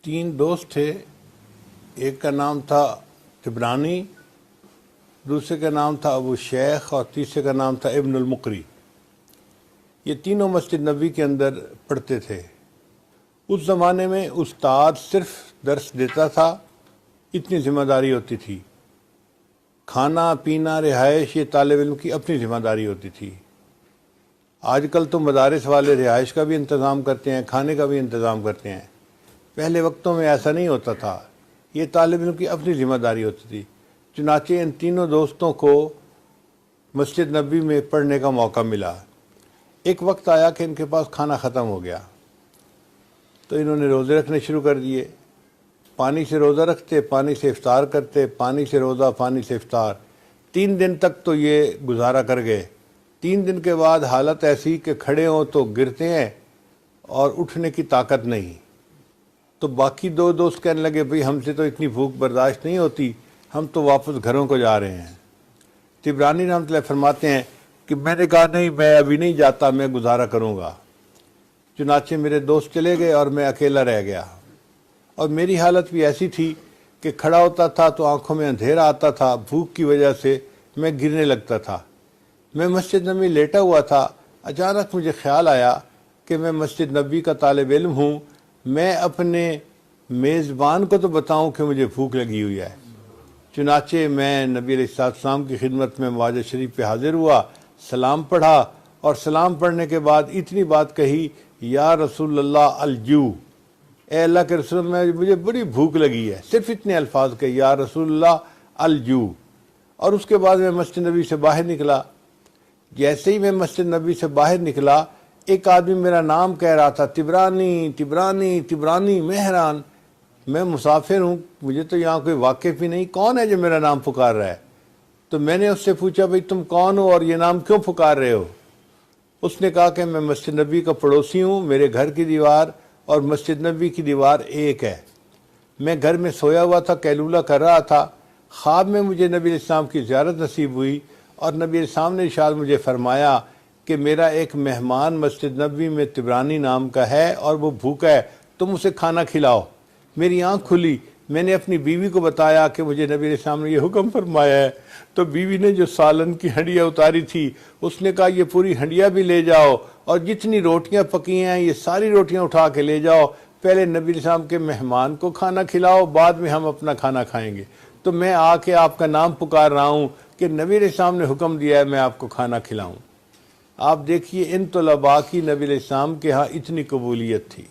تین دوست تھے، ایک کا نام تھا تبرانی، دوسرے کا نام تھا ابو شیخ اور تیسرے کا نام تھا ابن المقری۔ یہ تینوں مسجد نبوی کے اندر پڑھتے تھے۔ اس زمانے میں استاد صرف درس دیتا تھا، اتنی ذمہ داری ہوتی تھی۔ کھانا پینا رہائش یہ طالب علم کی اپنی ذمہ داری ہوتی تھی۔ آج کل تو مدارس والے رہائش کا بھی انتظام کرتے ہیں، کھانے کا بھی انتظام کرتے ہیں۔ پہلے وقتوں میں ایسا نہیں ہوتا تھا، یہ طالب علم کی اپنی ذمہ داری ہوتی تھی۔ چنانچہ ان تینوں دوستوں کو مسجد نبوی میں پڑھنے کا موقع ملا۔ ایک وقت آیا کہ ان کے پاس کھانا ختم ہو گیا، تو انہوں نے روزے رکھنے شروع کر دیے۔ پانی سے روزہ رکھتے، پانی سے افطار کرتے، پانی سے روزہ، پانی سے افطار۔ 3 دن تک تو یہ گزارا کر گئے۔ 3 دن کے بعد حالت ایسی کہ کھڑے ہوں تو گرتے ہیں اور اٹھنے کی طاقت نہیں۔ تو باقی 2 دوست کہنے لگے بھئی ہم سے تو اتنی بھوک برداشت نہیں ہوتی، ہم تو واپس گھروں کو جا رہے ہیں۔ تبرانی رحمۃ اللہ فرماتے ہیں کہ میں نے کہا نہیں، میں ابھی نہیں جاتا، میں گزارا کروں گا۔ چنانچہ میرے دوست چلے گئے اور میں اکیلا رہ گیا، اور میری حالت بھی ایسی تھی کہ کھڑا ہوتا تھا تو آنکھوں میں اندھیرا آتا تھا، بھوک کی وجہ سے میں گرنے لگتا تھا۔ میں مسجد نبوی لیٹا ہوا تھا، اچانک مجھے خیال آیا کہ میں مسجد نبوی کا طالب علم ہوں، میں اپنے میزبان کو تو بتاؤں کہ مجھے بھوک لگی ہوئی ہے۔ چنانچہ میں نبی علیہ السلام کی خدمت میں معاذ شریف پہ حاضر ہوا، سلام پڑھا، اور سلام پڑھنے کے بعد اتنی بات کہی، یا رسول اللہ الجو، اے اللہ کے رسول، مجھے بڑی بھوک لگی ہے۔ صرف اتنے الفاظ کہے، یا رسول اللہ الجو۔ اور اس کے بعد میں مسجد نبوی سے باہر نکلا۔ جیسے ہی میں مسجد نبوی سے باہر نکلا، ایک آدمی میرا نام کہہ رہا تھا، تبرانی تبرانی تبرانی۔ میں حیران، میں مسافر ہوں، مجھے تو یہاں کوئی واقف ہی نہیں، کون ہے جو میرا نام پکار رہا ہے؟ تو میں نے اس سے پوچھا بھئی تم کون ہو اور یہ نام کیوں پکار رہے ہو؟ اس نے کہا کہ میں مسجد نبوی کا پڑوسی ہوں، میرے گھر کی دیوار اور مسجد نبوی کی دیوار ایک ہے۔ میں گھر میں سویا ہوا تھا، قیلولہ کر رہا تھا، خواب میں مجھے نبی علیہ السلام کی زیارت نصیب ہوئی، اور نبی علیہ السلام نے ارشاد مجھے فرمایا کہ میرا ایک مہمان مسجد نبوی میں تبرانی نام کا ہے اور وہ بھوکا ہے، تم اسے کھانا کھلاؤ۔ میری آنکھ کھلی، میں نے اپنی بیوی کو بتایا کہ مجھے نبی علیہ السلام نے یہ حکم فرمایا ہے۔ تو بیوی نے جو سالن کی ہنڈیاں اتاری تھی، اس نے کہا یہ پوری ہنڈیاں بھی لے جاؤ، اور جتنی روٹیاں پکی ہیں یہ ساری روٹیاں اٹھا کے لے جاؤ، پہلے نبی علیہ السلام کے مہمان کو کھانا کھلاؤ، بعد میں ہم اپنا کھانا کھائیں گے۔ تو میں آ کے آپ کا نام پکار رہا ہوں کہ نبی علیہ السلام نے حکم دیا ہے میں آپ کو کھانا کھلاؤں۔ آپ دیکھیے ان طلباء کی نبی علیہ السلام کے ہاں اتنی قبولیت تھی۔